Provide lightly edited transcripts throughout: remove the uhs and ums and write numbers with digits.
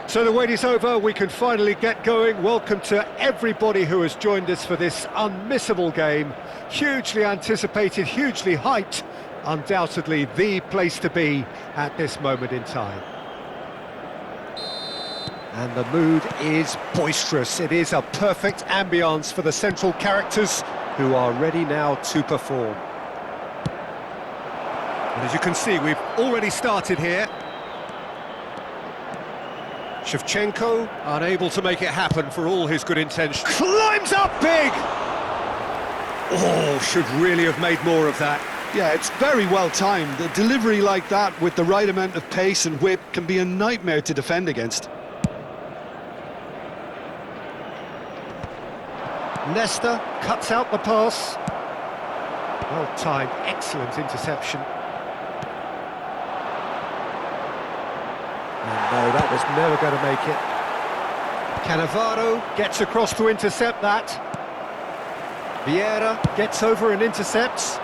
So the wait is over, we can finally get going. Welcome to everybody who has joined us for this unmissable game. Hugely anticipated, hugely hyped, undoubtedly the place to be at this moment in time. And the mood is boisterous. It is a perfect ambience for the central characters who are ready now to perform. And as you can see, we've already started here. Shevchenko, unable to make it happen for all his good intentions. Climbs up big! Oh, should really have made more of that. Yeah, it's very well timed. A delivery like that with the right amount of pace and whip can be a nightmare to defend against. Nesta cuts out the pass. Well timed, excellent interception. And no, that was never going to make it. Cannavaro gets across to intercept that. Vieira gets over and intercepts.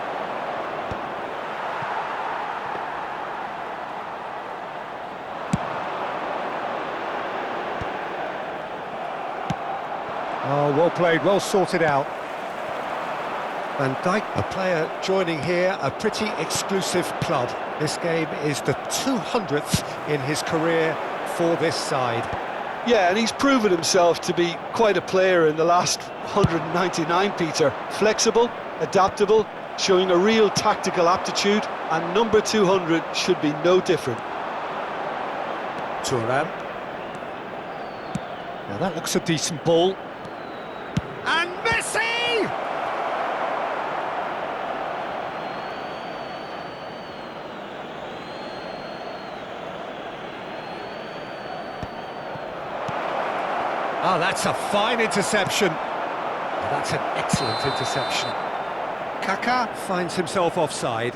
Oh, well played, well sorted out. Van Dijk, a player joining here, a pretty exclusive club. This game is the 200th in his career for this side. Yeah, and he's proven himself to be quite a player in the last 199, Peter. Flexible, adaptable, showing a real tactical aptitude, and number 200 should be no different. Thuram. Now that looks a decent ball. And Messi! Oh, that's a fine interception. Oh, that's an excellent interception. Kaká finds himself offside.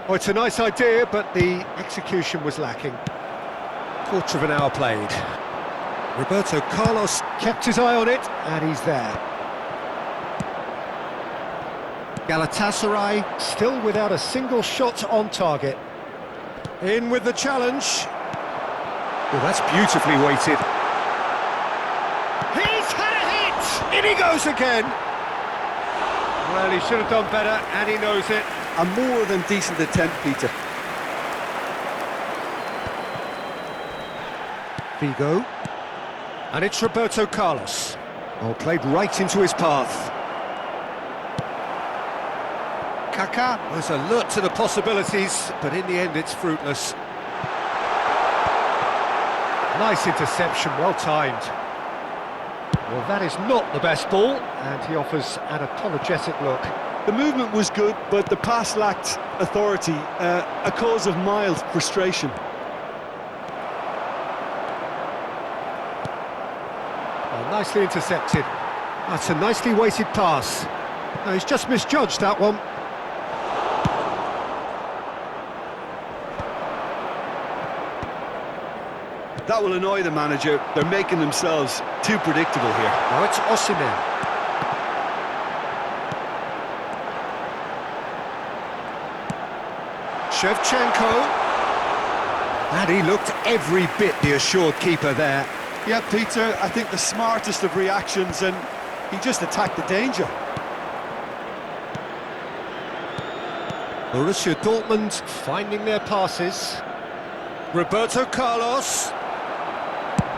Oh, it's a nice idea, but the execution was lacking. Quarter of an hour played. Roberto Carlos kept his eye on it, and he's there. Galatasaray still without a single shot on target. In with the challenge. Oh, that's beautifully weighted. He's had a hit! In he goes again! Well, he should have done better, and he knows it. A more than decent attempt, Peter. Figo. And it's Roberto Carlos. Oh, played right into his path. Kaká was alert to the possibilities, but in the end it's fruitless. Nice interception, well timed. Well, that is not the best ball, and he offers an apologetic look. The movement was good, but the pass lacked authority, a cause of mild frustration. Well, nicely intercepted. That's a nicely weighted pass. No, he's just misjudged that one. That will annoy the manager. They're making themselves too predictable here. Now it's Osimhen. Shevchenko. And he looked every bit the assured keeper there. Yeah, Peter, I think the smartest of reactions, and he just attacked the danger. Borussia Dortmund finding their passes. Roberto Carlos.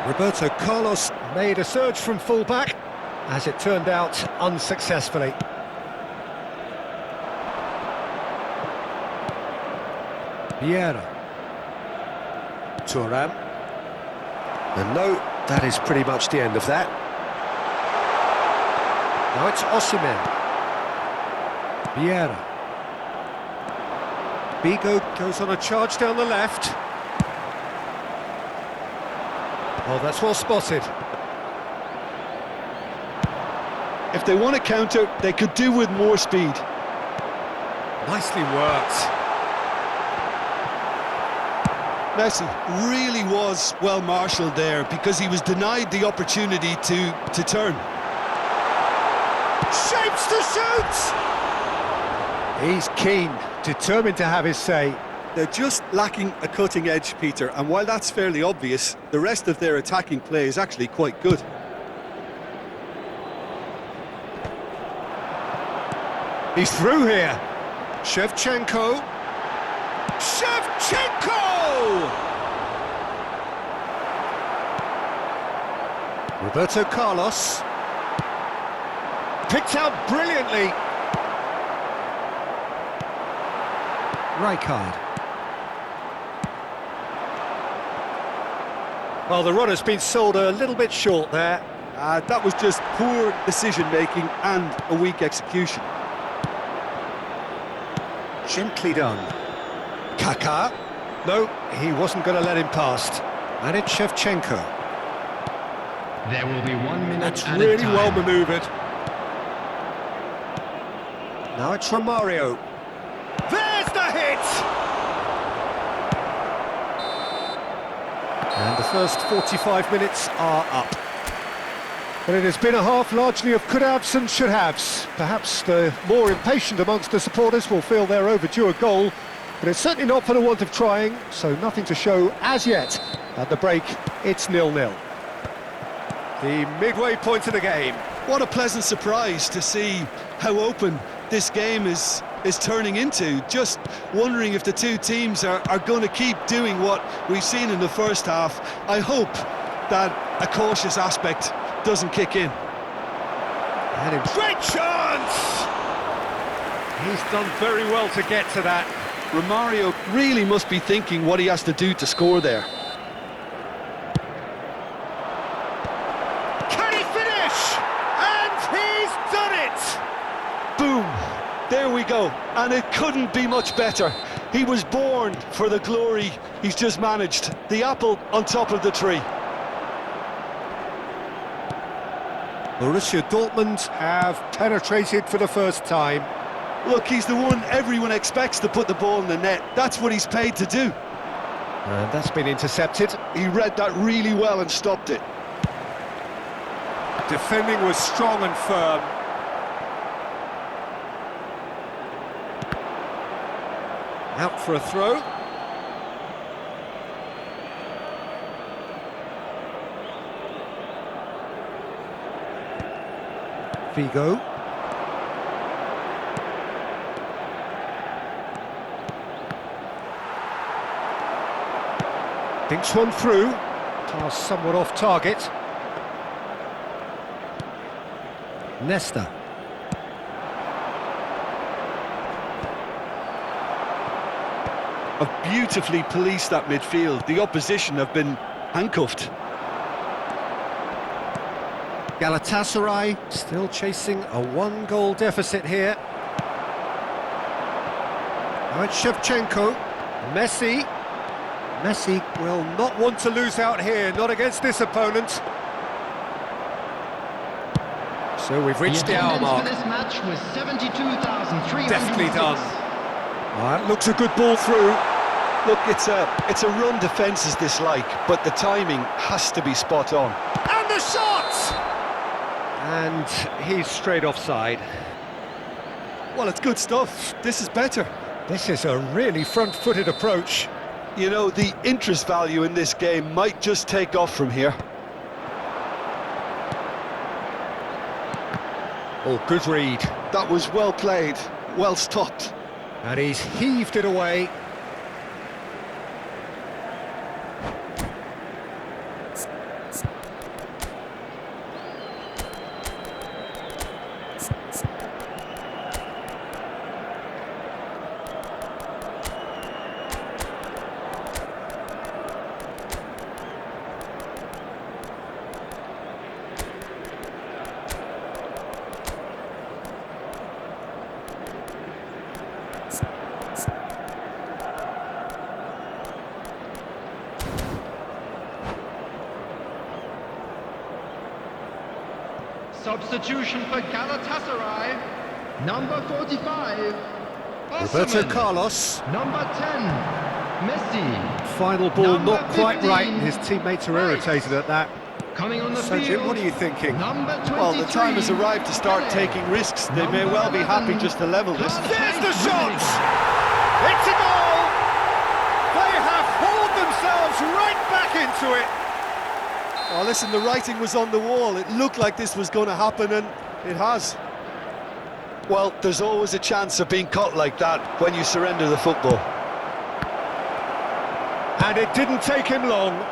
Roberto Carlos made a surge from fullback, as it turned out unsuccessfully. Vieira. Thuram. And no, that is pretty much the end of that. Now it's Osimhen. Vieira. Bigo goes on a charge down the left. Oh, that's well spotted. If they want to counter, they could do with more speed. Nicely worked. Messi really was well marshalled there because he was denied the opportunity to turn. Shapes to shoot! He's keen, determined to have his say. They're just lacking a cutting edge, Peter, and while that's fairly obvious, the rest of their attacking play is actually quite good. He's through here. Shevchenko. Shevchenko! Roberto Carlos. Picked out brilliantly. Rijkaard. Well, the run has been sold a little bit short there. That was just poor decision-making and a weak execution. Gently done. Kaká. No, he wasn't going to let him past. And it's Shevchenko. There will be 1 minute. That's at really a time. well manoeuvred. Now it's Romario. There's the hit! And the first 45 minutes are up. But it has been a half largely of could-haves and should-haves. Perhaps the more impatient amongst the supporters will feel they're overdue a goal, but it's certainly not for the want of trying, so nothing to show as yet. At the break, it's 0-0. The midway point of the game. What a pleasant surprise to see how open this game is turning into. Just wondering if the two teams are going to keep doing what we've seen in the first half. I hope that a cautious aspect doesn't kick in. And a great chance! He's done very well to get to that. Romario really must be thinking what he has to do to score there. Can he finish? And he's done it! Boom! There we go. And it couldn't be much better. He was born for the glory he's just managed. The apple on top of the tree. Borussia Dortmund have penetrated for the first time. Look, he's the one everyone expects to put the ball in the net. That's what he's paid to do. And that's been intercepted. He read that really well and stopped it. Defending was strong and firm. Out for a throw. Figo. Thinks one through. Pass somewhat off target. Nesta. Have beautifully policed that midfield. The opposition have been handcuffed. Galatasaray still chasing a one-goal deficit here. Now it's Shevchenko. Messi. Messi will not want to lose out here, not against this opponent. So we've reached the hour mark. For this match was 72,300. Deftly done. That looks a good ball through. Look, it's a run defence is dislike, but the timing has to be spot on. And the shot! And he's straight offside. Well, it's good stuff. This is better. This is a really front-footed approach. You know, the interest value in this game might just take off from here. Oh, good read. That was well played, well stopped. And he's heaved it away. Substitution for Galatasaray. Number 45. Roberto Osimhen. Carlos. Number 10. Messi. Final ball Number not quite 15. right, and his teammates are irritated at that. Coming on the So, field. Jim, what are you thinking? Number 23. Well, the time has arrived to start Pele. taking risks. They may well be happy just to level this. There's the shot! It's a goal! They have hauled themselves right back into it. Oh, listen, the writing was on the wall. It looked like this was going to happen, and it has. Well, there's always a chance of being caught like that when you surrender the football. And it didn't take him long.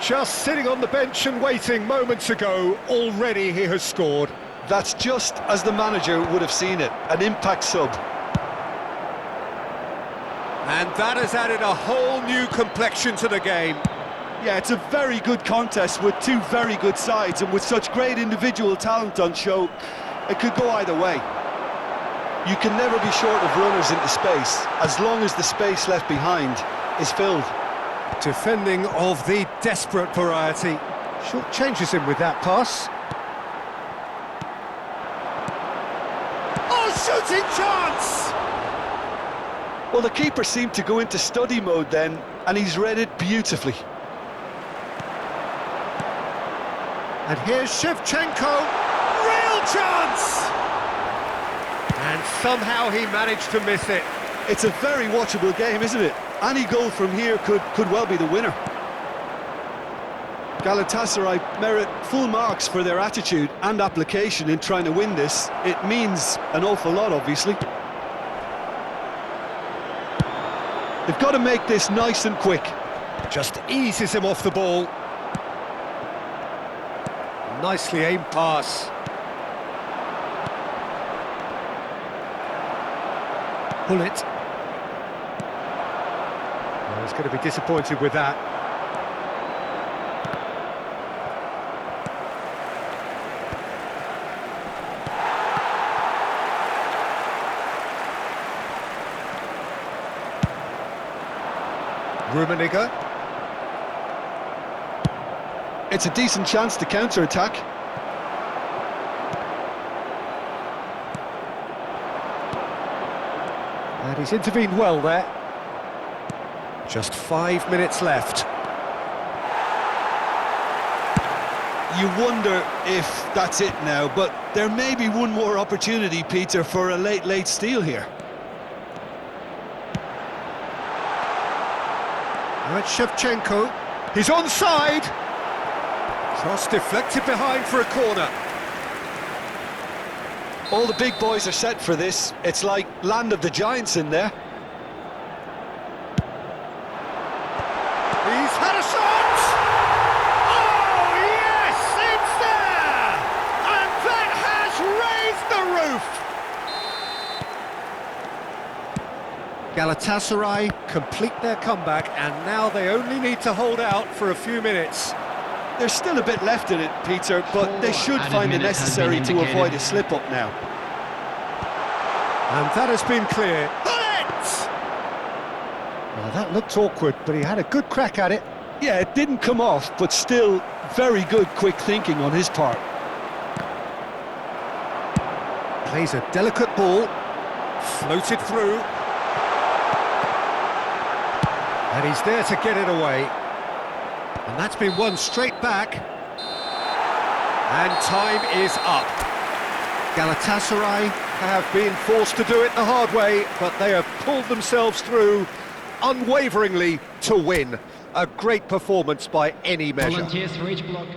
Just sitting on the bench and waiting moments ago, already he has scored. That's just as the manager would have seen it, an impact sub. And that has added a whole new complexion to the game. Yeah, it's a very good contest with two very good sides, and with such great individual talent on show, it could go either way. You can never be short of runners into space, as long as the space left behind is filled. Defending of the desperate variety. Short changes him with that pass. Oh, shooting chance! Well, the keeper seemed to go into study mode then, and he's read it beautifully. And here's Shevchenko. Real chance! And somehow he managed to miss it. It's a very watchable game, isn't it? Any goal from here could well be the winner. Galatasaray merit full marks for their attitude and application in trying to win this. It means an awful lot, obviously. They've got to make this nice and quick. Just eases him off the ball. Nicely aimed pass. Bullet. Well, he's going to be disappointed with that. Rummenigge. It's a decent chance to counter-attack. And he's intervened well there. Just 5 minutes left. You wonder if that's it now, but there may be one more opportunity, Peter, for a late steal here. Right, Shevchenko. He's onside. Cross deflected behind for a corner. All the big boys are set for this. It's like Land of the Giants in there. He's had a shot! Oh, yes! It's there! And that has raised the roof! Galatasaray complete their comeback, and now they only need to hold out for a few minutes. There's still a bit left in it, Peter, but they should added find it minutes has necessary been to avoid indicated. a slip-up now. And that has been clear. Well, that looked awkward, but he had a good crack at it. Yeah, it didn't come off, but still very good quick thinking on his part. Plays a delicate ball, floated through. And he's there to get it away. And that's been won straight back. And time is up. Galatasaray have been forced to do it the hard way, but they have pulled themselves through unwaveringly to win. A great performance by any measure. Volunteers for each block.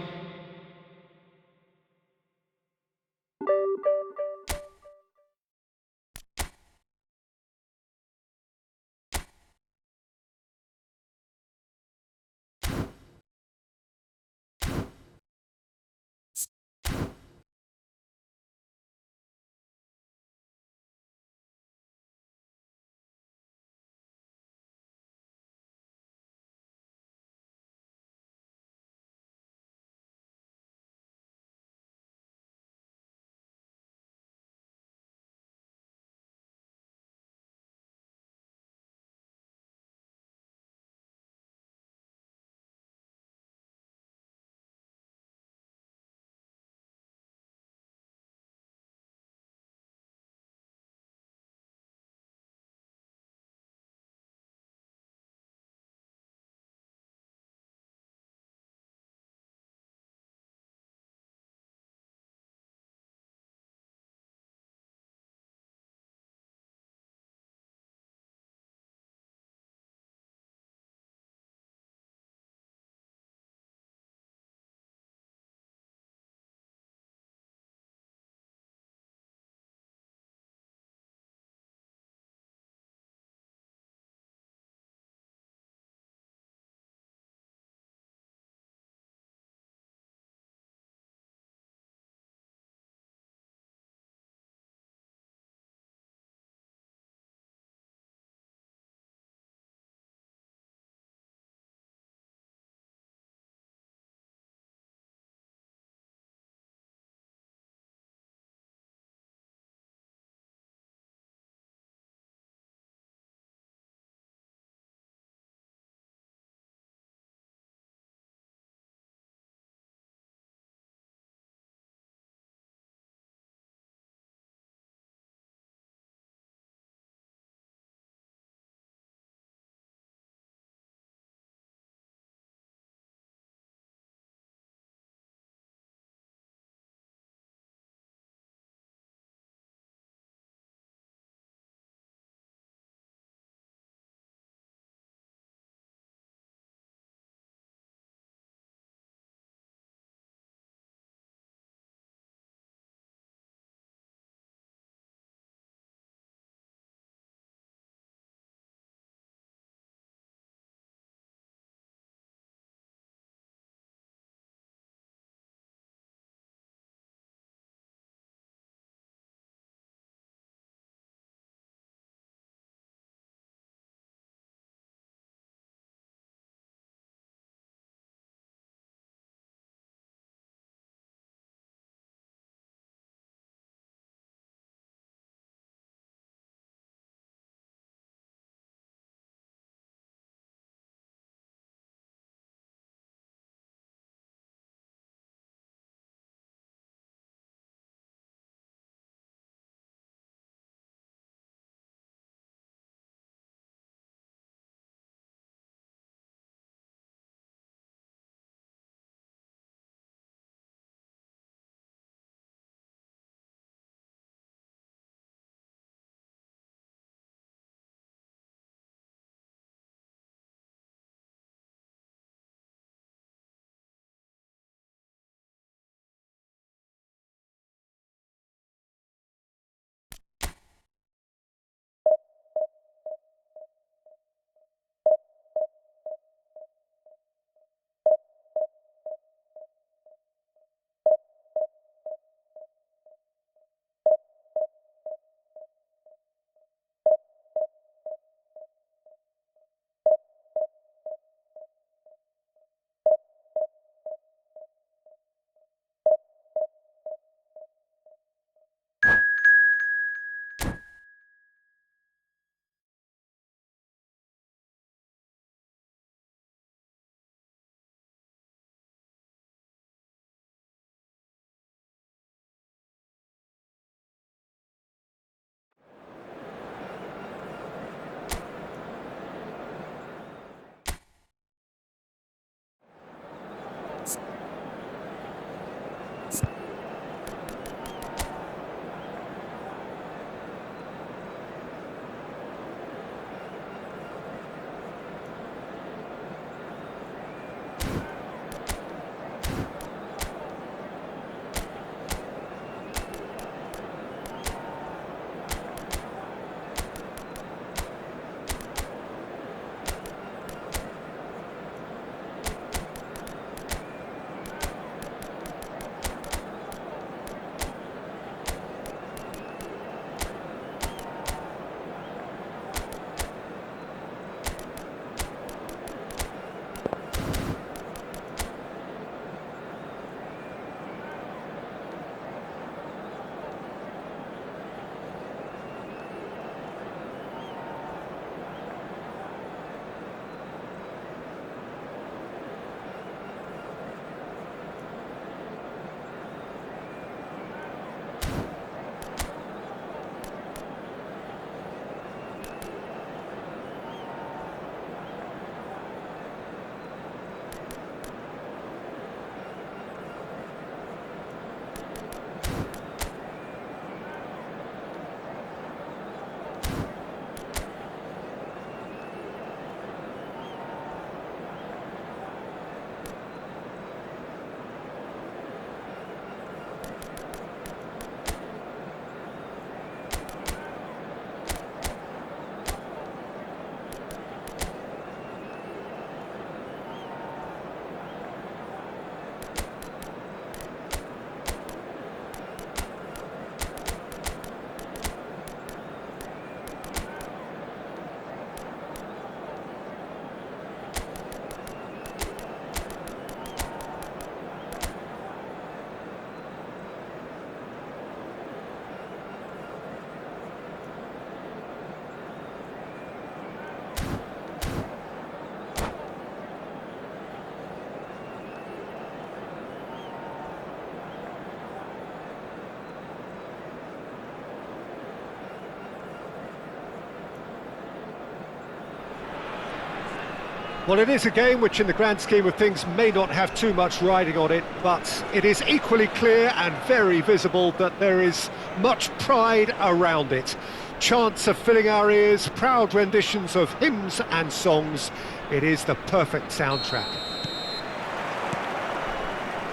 Well, it is a game which in the grand scheme of things may not have too much riding on it, but it is equally clear and very visible that there is much pride around it. Chants are filling our ears, proud renditions of hymns and songs. It is the perfect soundtrack.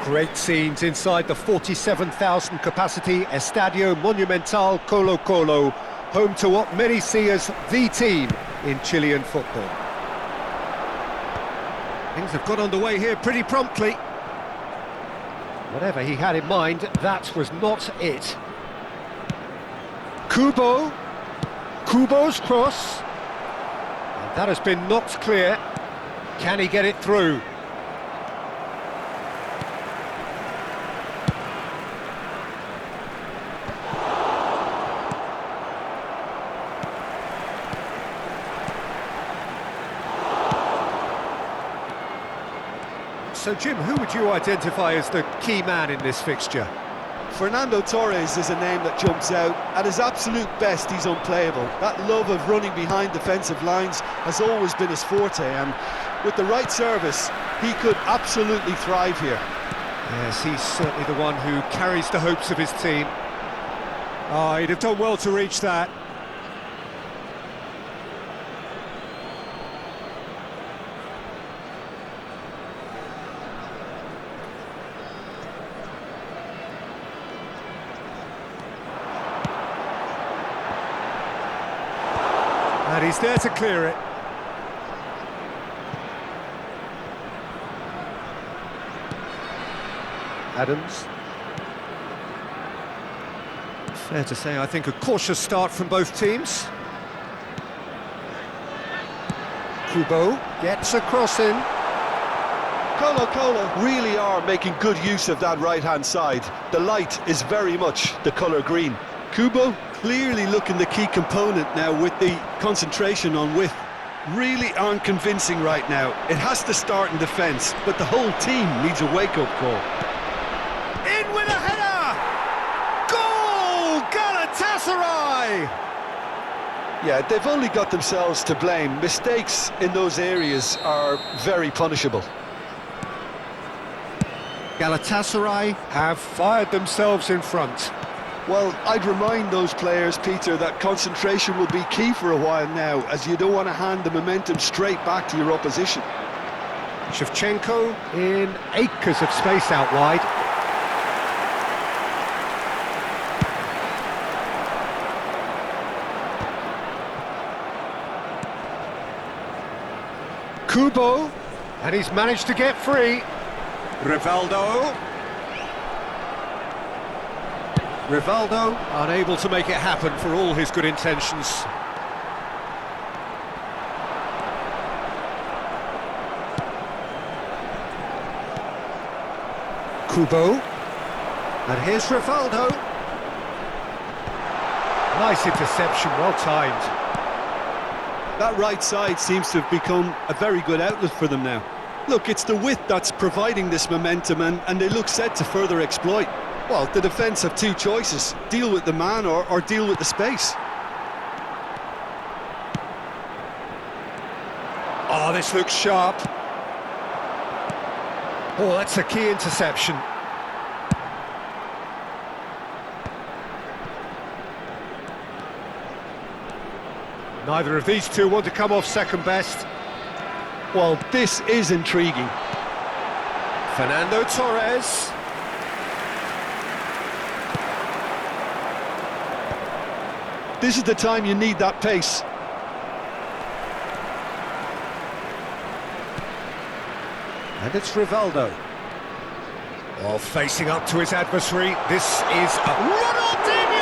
Great scenes inside the 47,000 capacity Estadio Monumental Colo-Colo, home to what many see as the team in Chilean football. Things have got underway here pretty promptly. Whatever he had in mind, that was not it. Kubo. Kubo's cross. And that has been knocked clear. Can he get it through? So, Jim, who would you identify as the key man in this fixture? Fernando Torres is a name that jumps out. At his absolute best, he's unplayable. That love of running behind defensive lines has always been his forte, and with the right service, he could absolutely thrive here. Yes, he's certainly the one who carries the hopes of his team. Oh, he'd have done well to reach that. And he's there to clear it. Adams. Fair to say, I think, a cautious start from both teams. Kubo gets a cross in. Colo-Colo really are making good use of that right-hand side. The light is very much the colour green. Kubo clearly looking the key component now with the concentration on width. Really aren't convincing right now. It has to start in defence, but the whole team needs a wake-up call. In with a header! Goal! Galatasaray! Yeah, they've only got themselves to blame. Mistakes in those areas are very punishable. Galatasaray have fired themselves in front. Well, I'd remind those players, Peter, that concentration will be key for a while now, as you don't want to hand the momentum straight back to your opposition. Shevchenko in acres of space out wide. Kubo, and he's managed to get free. Rivaldo. Rivaldo unable to make it happen for all his good intentions. Kubo. And here's Rivaldo. Nice interception, well timed. That right side seems to have become a very good outlet for them now. Look, it's the width that's providing this momentum, and they look set to further exploit. Well, the defence have two choices: deal with the man or deal with the space. Oh, this looks sharp. Oh, that's a key interception. Neither of these two want to come off second best. Well, this is intriguing. Fernando Torres. This is the time you need that pace. And it's Rivaldo. Oh, facing up to his adversary. This is Ronaldinho!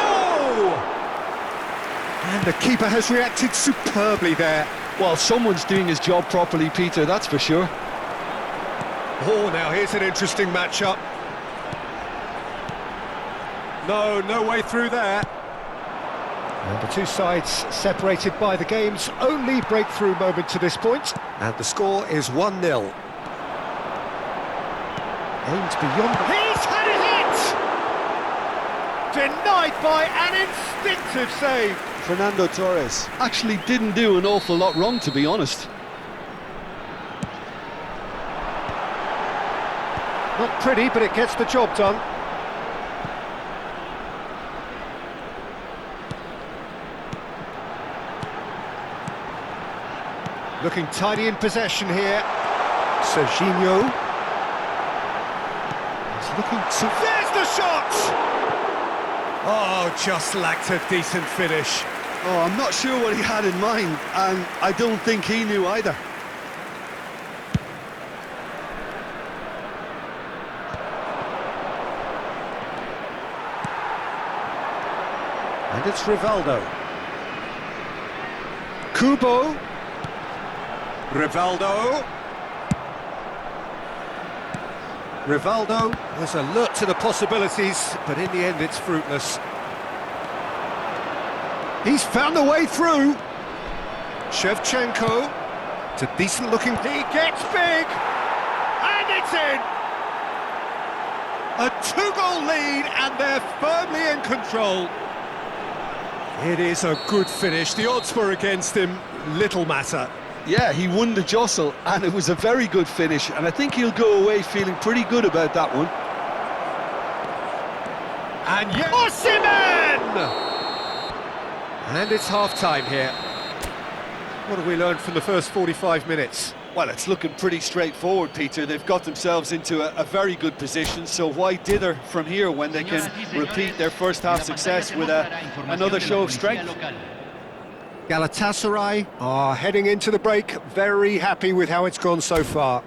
And the keeper has reacted superbly there. Well, someone's doing his job properly, Peter, that's for sure. Oh, now here's an interesting matchup. No way through there. And the two sides separated by the game's only breakthrough moment to this point. And the score is 1-0. Aimed beyond... He's had it hit! Denied by an instinctive save. Fernando Torres actually didn't do an awful lot wrong, to be honest. Not pretty, but it gets the job done. Looking tidy in possession here. Serginho. He's looking to... There's the shot! Oh, just lacked a decent finish. Oh, I'm not sure what he had in mind, and I don't think he knew either. And it's Rivaldo. Kubo. Rivaldo. Rivaldo was alert to the possibilities, but in the end it's fruitless. He's found the way through. Shevchenko. It's a decent looking... He gets big! And it's in! A two-goal lead, and they're firmly in control. It is a good finish. The odds were against him. Little matter. Yeah, he won the jostle, and it was a very good finish, and I think he'll go away feeling pretty good about that one. And Osimhen! And it's half-time here. What have we learned from the first 45 minutes? Well, it's looking pretty straightforward, Peter. They've got themselves into a very good position, so why dither from here when they can repeat their first-half success with another show of strength? Galatasaray are heading into the break, very happy with how it's gone so far.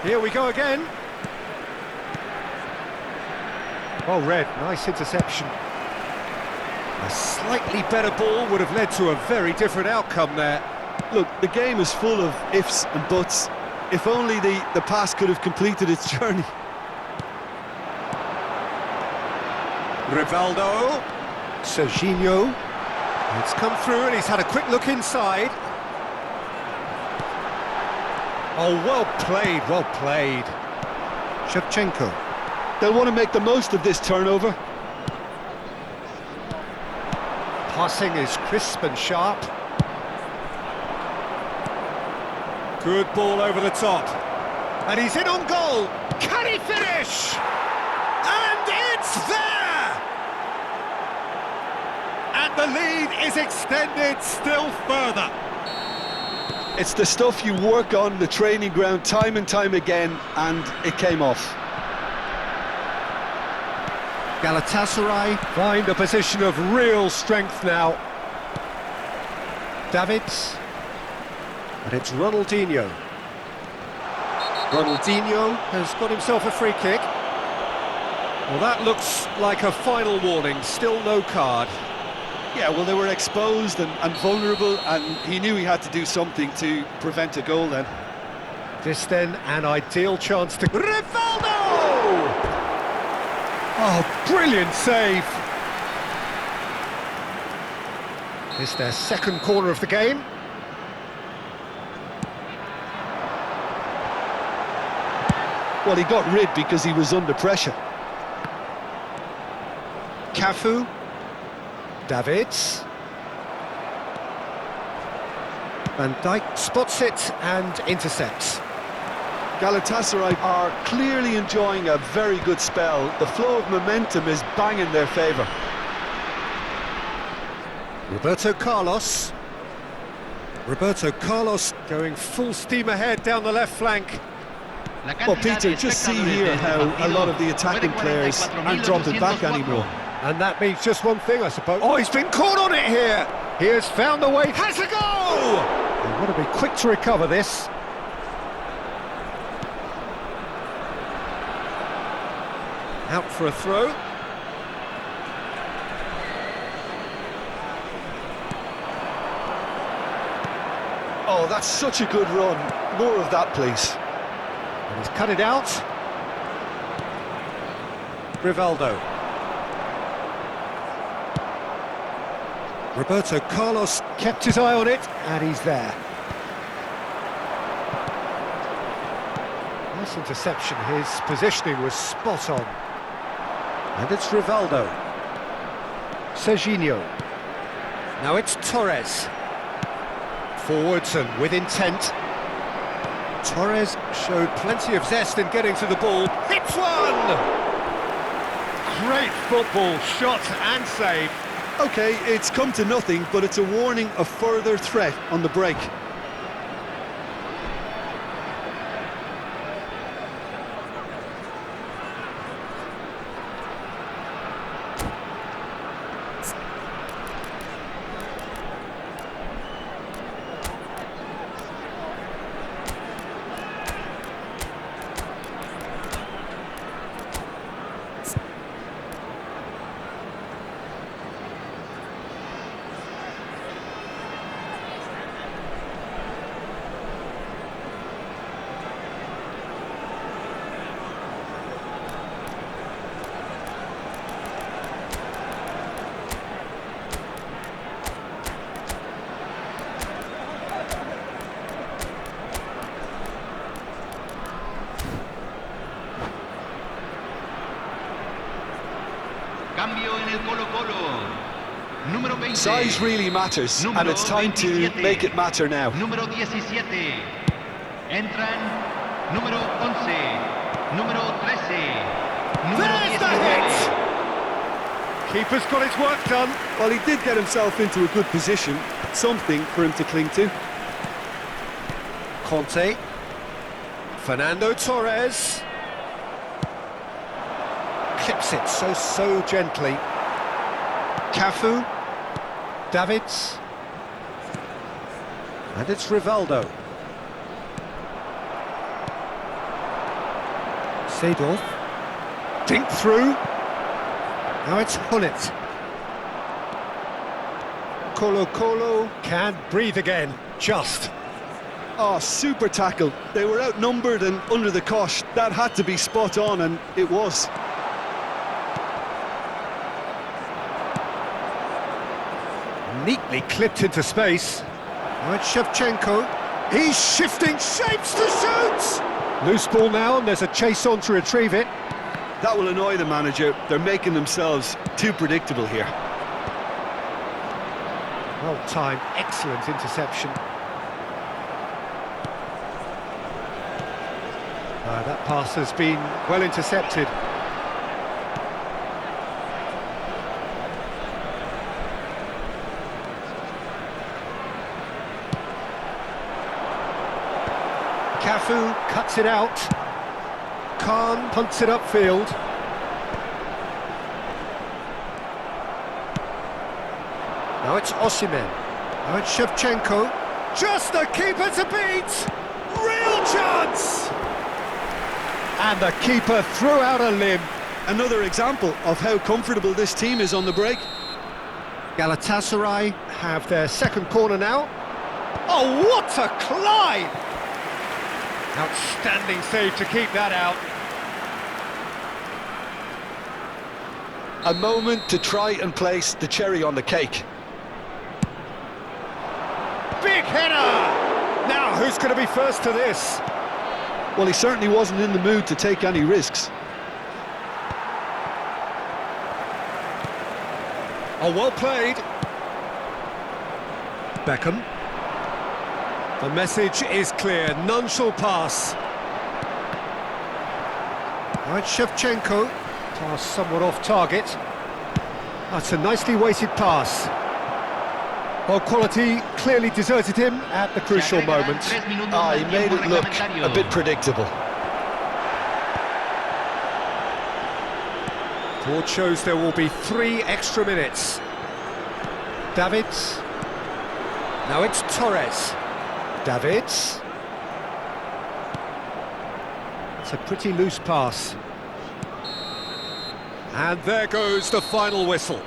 Here we go again. Well read, nice interception. A slightly better ball would have led to a very different outcome there. Look, the game is full of ifs and buts. If only the pass could have completed its journey. Rivaldo. Serginho. It's come through and he's had a quick look inside. Oh, well played, well played. Shevchenko. They'll want to make the most of this turnover. Passing is crisp and sharp. Good ball over the top. And he's in on goal. Can he finish? And it's there! And the lead is extended still further. It's the stuff you work on the training ground time and time again, and it came off. Galatasaray find a position of real strength now. Davids. And it's Ronaldinho. Ronaldinho has got himself a free kick. Well, that looks like a final warning, still no card. Yeah, well, they were exposed and vulnerable, and he knew he had to do something to prevent a goal then. This then, an ideal chance to... Rivaldo! Oh, brilliant save! It's their second corner of the game. Well, he got rid because he was under pressure. Cafu. Davids. Van Dijk spots it and intercepts. Galatasaray are clearly enjoying a very good spell. The flow of momentum is bang in their favour. Roberto Carlos. Roberto Carlos going full steam ahead down the left flank. Well, Peter, just see here how a lot of the attacking players aren't dropping back anymore. And that means just one thing, I suppose. Oh, he's been caught on it here! He has found the way, has a goal! They've got to be quick to recover this. Out for a throw. Oh, that's such a good run. More of that, please. And he's cut it out. Rivaldo. Roberto Carlos kept his eye on it, and he's there. Nice interception, his positioning was spot on. And it's Rivaldo. Serginho. Now it's Torres. Forwards and with intent. Torres showed plenty of zest in getting to the ball. Hits one! Great football, shot and save. OK, it's come to nothing, but it's a warning of further threat on the break. Cambio en el Colo-Colo. Número 20. Size really matters, and it's time to make it matter now. Número 17. Entran número 11, número 13, número There's the 19. hit! Keeper's got his work done. Well, he did get himself into a good position, something for him to cling to. Conte. Fernando Torres. Clips it so gently. Cafu. Davids. And it's Rivaldo. Seedorf. Dink through. Now it's Hullet. Colo-Colo can breathe again, just. Oh, super tackle. They were outnumbered and under the cosh. That had to be spot on, and it was. Neatly clipped into space. Now it's Shevchenko. He's shifting shapes to shoot! Loose ball now, and there's a chase on to retrieve it. That will annoy the manager. They're making themselves too predictable here. Well timed, excellent interception. That pass has been well intercepted. Cafu cuts it out. Khan punts it upfield. Now it's Osimhen. Now it's Shevchenko. Just the keeper to beat! Real chance! And the keeper threw out a limb. Another example of how comfortable this team is on the break. Galatasaray have their second corner now. Oh, what a climb! Outstanding save to keep that out. A moment to try and place the cherry on the cake. Big header! Now, who's going to be first to this? Well, he certainly wasn't in the mood to take any risks. Oh, well played. Beckham. The message is clear, none shall pass. Now it's Shevchenko. Pass somewhat off target. That's a nicely weighted pass. Well, quality clearly deserted him at the crucial moment. He made it look a bit predictable. Board shows there will be 3 extra minutes. Davids. Now it's Torres. Davids. It's a pretty loose pass. And there goes the final whistle.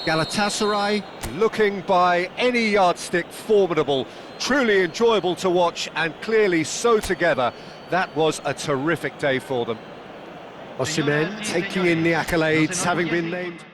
Galatasaray looking by any yardstick formidable, truly enjoyable to watch and clearly so together. That was a terrific day for them. Osimhen taking in the accolades, having been named